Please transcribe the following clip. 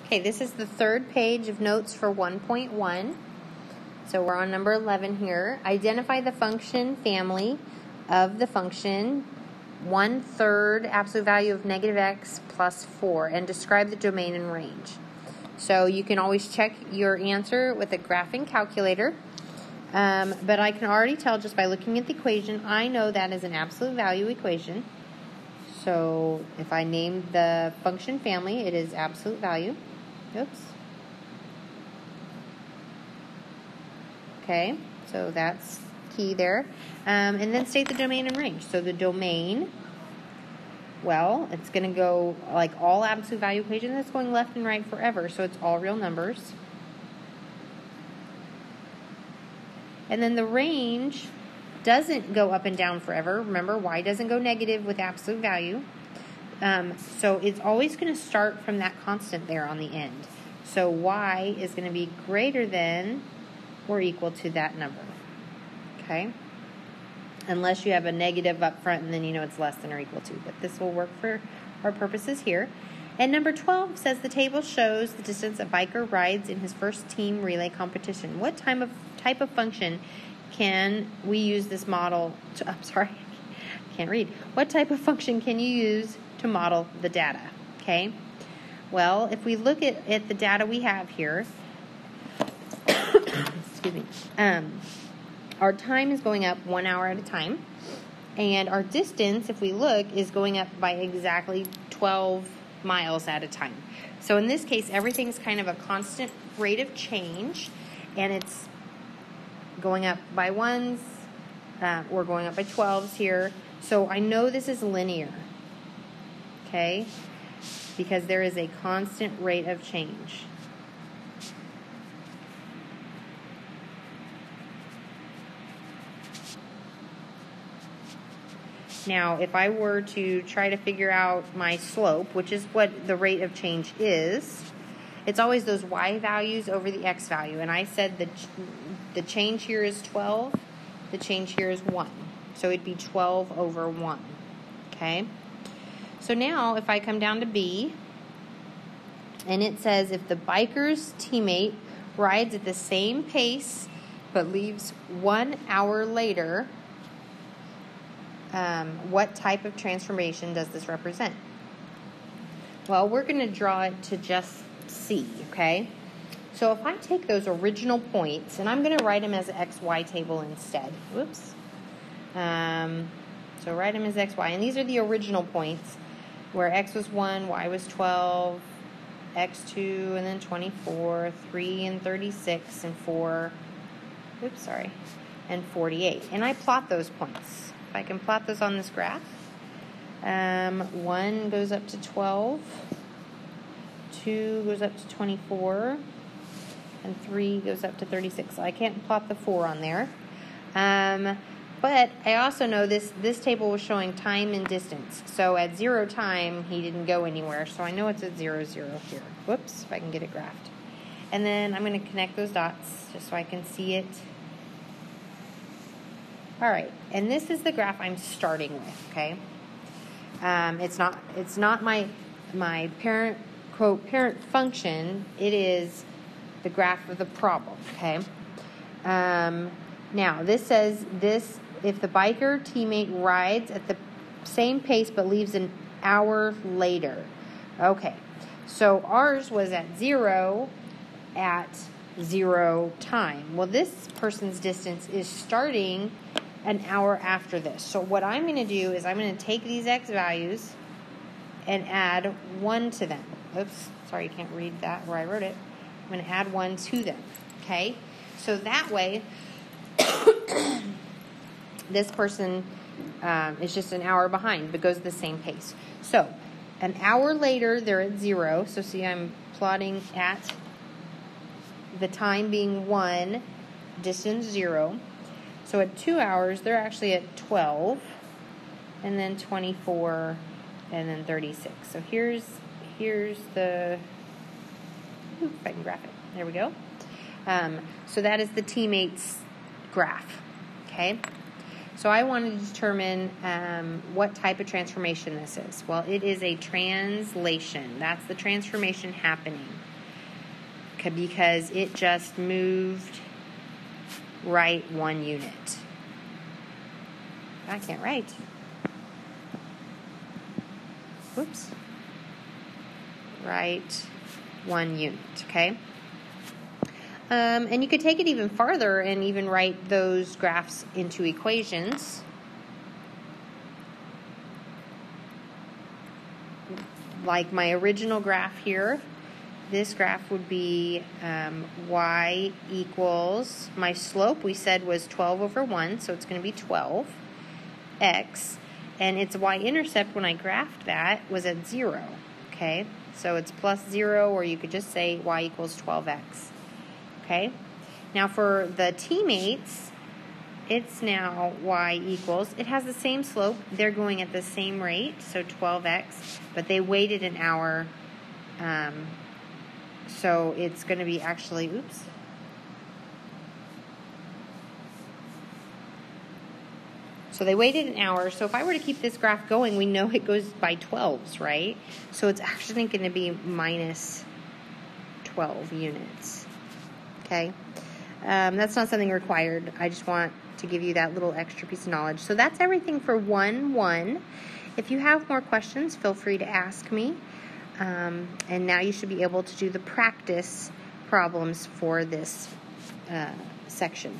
Okay, this is the third page of notes for 1.1. So we're on number 11 here. Identify the function family of the function 1/3 absolute value of negative x plus 4 and describe the domain and range. So you can always check your answer with a graphing calculator. But I can already tell just by looking at the equation, I know that is an absolute value equation. So if I name the function family, it is absolute value. Oops. Okay, so that's key there. And then state the domain and range. So the domain, well, it's going to go like all absolute value equations, it's going left and right forever. So it's all real numbers. And then the range doesn't go up and down forever. Remember, y doesn't go negative with absolute value. So it's always going to start from that constant there on the end. So y is going to be greater than or equal to that number. Okay? Unless you have a negative up front and then you know it's less than or equal to. But this will work for our purposes here. And number 12 says the table shows the distance a biker rides in his first team relay competition. What type of function can we use this model to, can't read. What type of function can you use to model the data? Okay. Well, if we look at the data we have here, excuse me, our time is going up 1 hour at a time, and our distance, if we look, is going up by exactly 12 miles at a time. So in this case, everything's kind of a constant rate of change, and it's going up by ones, or going up by 12s here. So I know this is linear, okay, because there is a constant rate of change. Now, if I were to try to figure out my slope, which is what the rate of change is, it's always those y values over the x value. And I said that the change here is 12, the change here is 1. So it'd be 12 over 1. Okay? So now, if I come down to B, and it says if the biker's teammate rides at the same pace but leaves 1 hour later, what type of transformation does this represent? Well, we're going to draw it to just C, okay? So if I take those original points, and I'm going to write them as an XY table instead. Whoops. So write them as XY. And these are the original points where X was 1, Y was 12, X2, and then 24, 3 and 36, and 4, and 48. And I plot those points. If I can plot those on this graph, 1 goes up to 12, 2 goes up to 24, and 3 goes up to 36. So I can't plot the 4 on there. But I also know this table was showing time and distance. So at 0 time, he didn't go anywhere. So I know it's at 0, 0 here. Whoops, if I can get it graphed. And then I'm going to connect those dots just so I can see it. All right, and this is the graph I'm starting with, okay? It's not my parent, quote, parent function. It is the graph of the problem, okay? Now, this says if the biker teammate rides at the same pace but leaves an hour later. Okay, so ours was at 0 at 0 time. Well, this person's distance is starting an hour after this. So what I'm going to do is I'm going to take these x values and add 1 to them. Oops, sorry, you can't read that where I wrote it. I'm going to add 1 to them, okay? So that way, this person is just an hour behind, but goes the same pace. So an hour later, they're at 0. So see, I'm plotting at the time being 1, distance 0. So at 2 hours, they're actually at 12, and then 24, and then 36. So here's the, if I can graph it. There we go. So that is the teammate's graph, okay? So I want to determine what type of transformation this is. Well, it is a translation. That's the transformation happening. because it just moved right 1 unit. I can't write. Whoops. Right 1 unit, okay? And you could take it even farther and even write those graphs into equations. Like my original graph here, this graph would be y equals, my slope we said was 12 over 1, so it's going to be 12, x, and its y-intercept when I graphed that was at 0, okay? So it's plus 0, or you could just say y equals 12x, okay? Now for the teammates, it's now y equals, it has the same slope, they're going at the same rate, so 12x, but they waited an hour, so it's going to be actually, oops. So they waited an hour, so if I were to keep this graph going, we know it goes by 12s, right? So it's actually going to be minus 12 units, okay? That's not something required. I just want to give you that little extra piece of knowledge. So that's everything for 1-1. If you have more questions, feel free to ask me. And now you should be able to do the practice problems for this section.